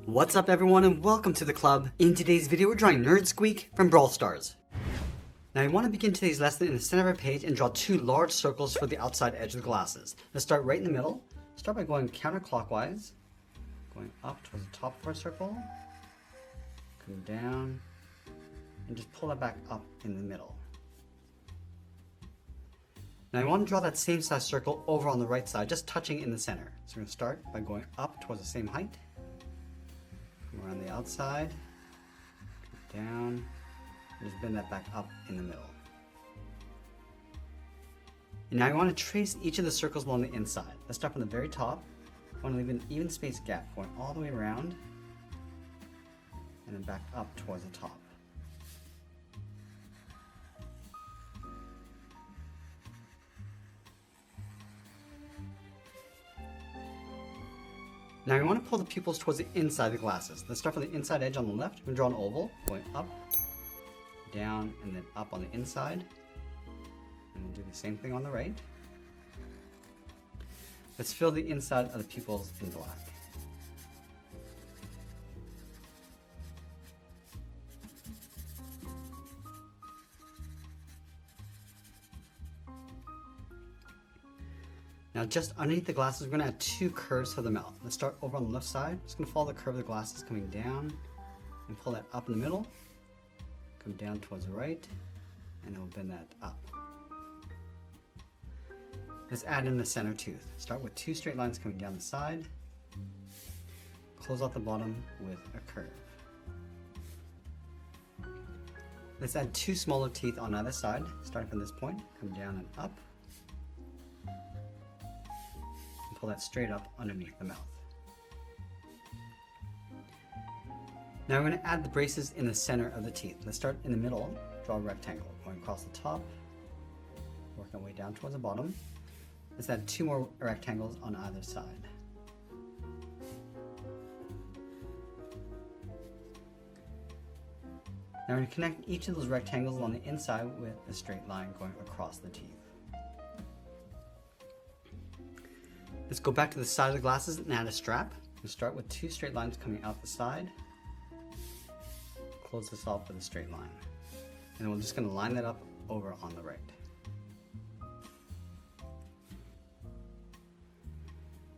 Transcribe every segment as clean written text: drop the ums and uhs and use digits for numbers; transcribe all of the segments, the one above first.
What's up everyone and welcome to the club. In today's video we're drawing Nerd Squeak from Brawl Stars. Now I want to begin today's lesson in the center of our page and draw two large circles for the outside edge of the glasses. Let's start right in the middle. Start by going counterclockwise, going up towards the top of our circle, come down, and just pull that back up in the middle. Now I want to draw that same size circle over on the right side, just touching in the center. So we're going to start by going up towards the same height, come around the outside, come down, and just bend that back up in the middle. And now I want to trace each of the circles along the inside. Let's start from the very top. I want to leave an even space gap going all the way around, and then back up towards the top. Now we want to pull the pupils towards the inside of the glasses. Let's start from the inside edge on the left. We're going to draw an oval going up, down, and then up on the inside. And we'll do the same thing on the right. Let's fill the inside of the pupils in black. Now just underneath the glasses, we're going to add two curves for the mouth. Let's start over on the left side. Just going to follow the curve of the glasses coming down and pull that up in the middle. Come down towards the right and then we'll bend that up. Let's add in the center tooth. Start with two straight lines coming down the side. Close out the bottom with a curve. Let's add two smaller teeth on either side. Starting from this point, come down and up. Pull that straight up underneath the mouth. Now we're going to add the braces in the center of the teeth. Let's start in the middle, draw a rectangle, going across the top, work our way down towards the bottom. Let's add two more rectangles on either side. Now we're going to connect each of those rectangles on the inside with a straight line going across the teeth. Let's go back to the side of the glasses and add a strap. We'll start with two straight lines coming out the side. Close this off with a straight line. And then we're just going to line that up over on the right.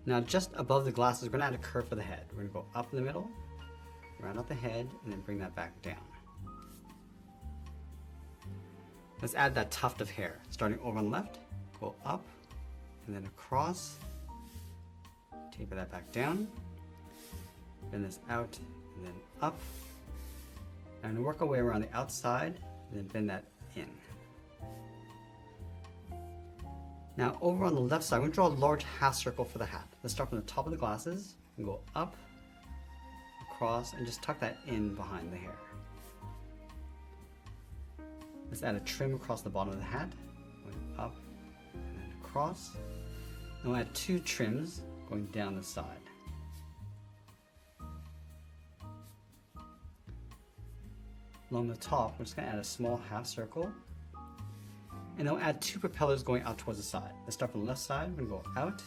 Now just above the glasses, we're going to add a curve for the head. We're going to go up in the middle, round out the head, and then bring that back down. Let's add that tuft of hair. Starting over on the left, go up, and then across. Taper that back down, bend this out, and then up. I'm going to work our way around the outside, and then bend that in. Now over on the left side, we're going to draw a large half circle for the hat. Let's start from the top of the glasses, and go up, across, and just tuck that in behind the hair. Let's add a trim across the bottom of the hat, going up, and then across. And we'll add two trims going down the side. Along the top, we're just going to add a small half circle. And then we'll add two propellers going out towards the side. Let's start from the left side. We're going to go out,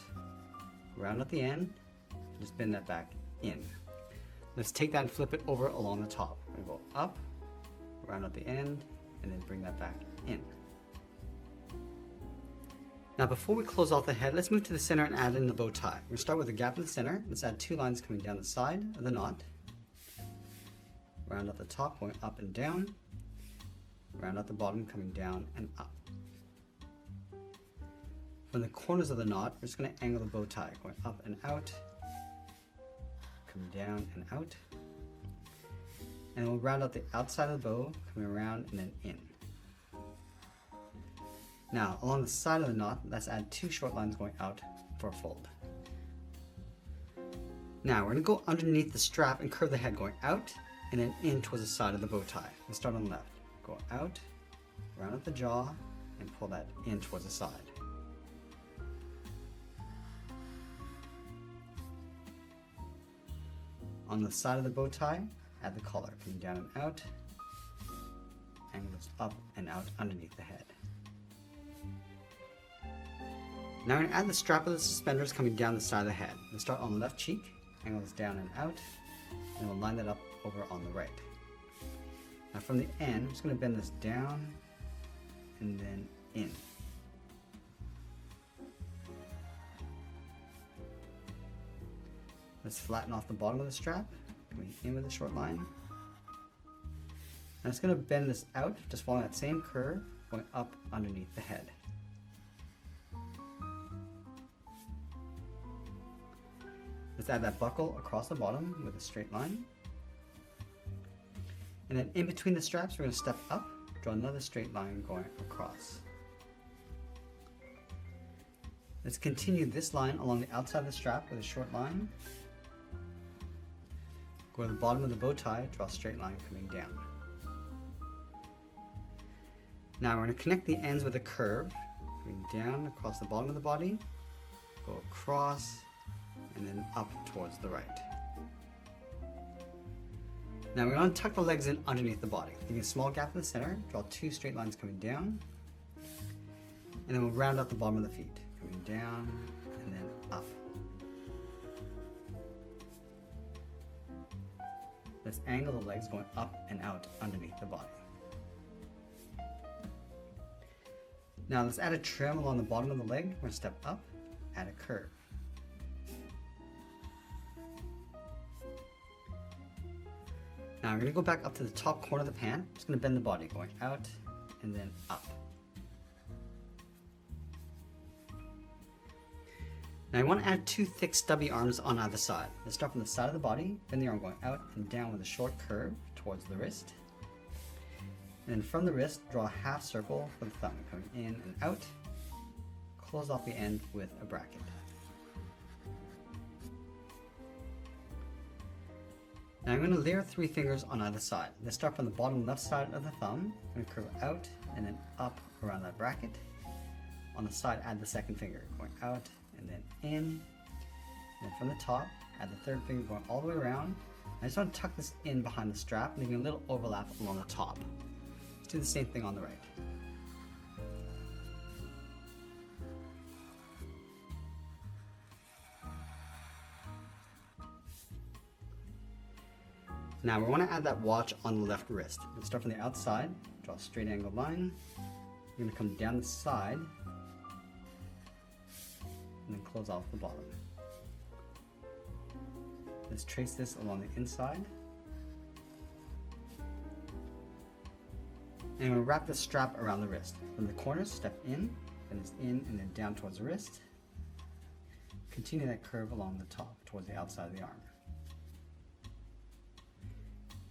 round at the end, and just bend that back in. Let's take that and flip it over along the top. We're going to go up, round at the end, and then bring that back in. Now before we close off the head, let's move to the center and add in the bow tie. We're going to start with a gap in the center. Let's add two lines coming down the side of the knot. Round out the top, going up and down. Round out the bottom, coming down and up. From the corners of the knot, we're just going to angle the bow tie, going up and out, coming down and out. And we'll round out the outside of the bow, coming around and then in. Now, along the side of the knot, let's add two short lines going out for a fold. Now, we're going to go underneath the strap and curve the head going out and then in towards the side of the bow tie. Let's start on the left. Go out, round up the jaw, and pull that in towards the side. On the side of the bow tie, add the collar, coming down and out, and goes up and out underneath the head. Now we're going to add the strap of the suspenders coming down the side of the head. We'll start on the left cheek, angle this down and out, And we'll line that up over on the right. Now from the end, I'm just going to bend this down and then in. Let's flatten off the bottom of the strap, coming in with a short line. I'm just going to bend this out, just following that same curve, going up underneath the head. Let's add that buckle across the bottom with a straight line. And then in between the straps, we're going to step up, draw another straight line going across. Let's continue this line along the outside of the strap with a short line. Go to the bottom of the bow tie, draw a straight line coming down. Now we're going to connect the ends with a curve, coming down across the bottom of the body, go across, and then up towards the right. Now we're going to tuck the legs in underneath the body. Leaving a small gap in the center, draw 2 straight lines coming down, and then we'll round out the bottom of the feet, coming down and then up. Let's angle the legs going up and out underneath the body. Now let's add a trim along the bottom of the leg. We're going to step up, add a curve. Now I'm going to go back up to the top corner of the pant. I'm just going to bend the body, going out and then up. Now I want to add 2 thick stubby arms on either side. Let's start from the side of the body, bend the arm going out and down with a short curve towards the wrist. And then from the wrist, draw a half circle for the thumb, coming in and out. Close off the end with a bracket. Now I'm going to layer 3 fingers on either side. Let's start from the bottom left side of the thumb. I'm going to curve out and then up around that bracket. On the side, add the second finger, going out and then in. And then from the top, add the third finger going all the way around. I just want to tuck this in behind the strap, leaving a little overlap along the top. Let's do the same thing on the right. Now we want to add that watch on the left wrist. Let's start from the outside, draw a straight angled line. We're going to come down the side and then close off the bottom. Let's trace this along the inside. And we'll wrap the strap around the wrist. From the corners, step in, then it's in and then down towards the wrist. Continue that curve along the top towards the outside of the arm.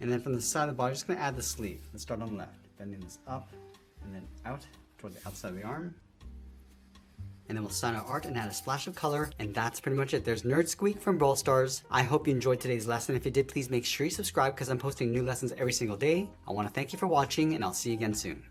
And then from the side of the body, just going to add the sleeve. Let's start on the left, bending this up and then out toward the outside of the arm. And then we'll sign our art and add a splash of color, and that's pretty much it. There's Nerd Squeak from Brawl Stars. I hope you enjoyed today's lesson. If you did, please make sure you subscribe because I'm posting new lessons every single day. I want to thank you for watching, and I'll see you again soon.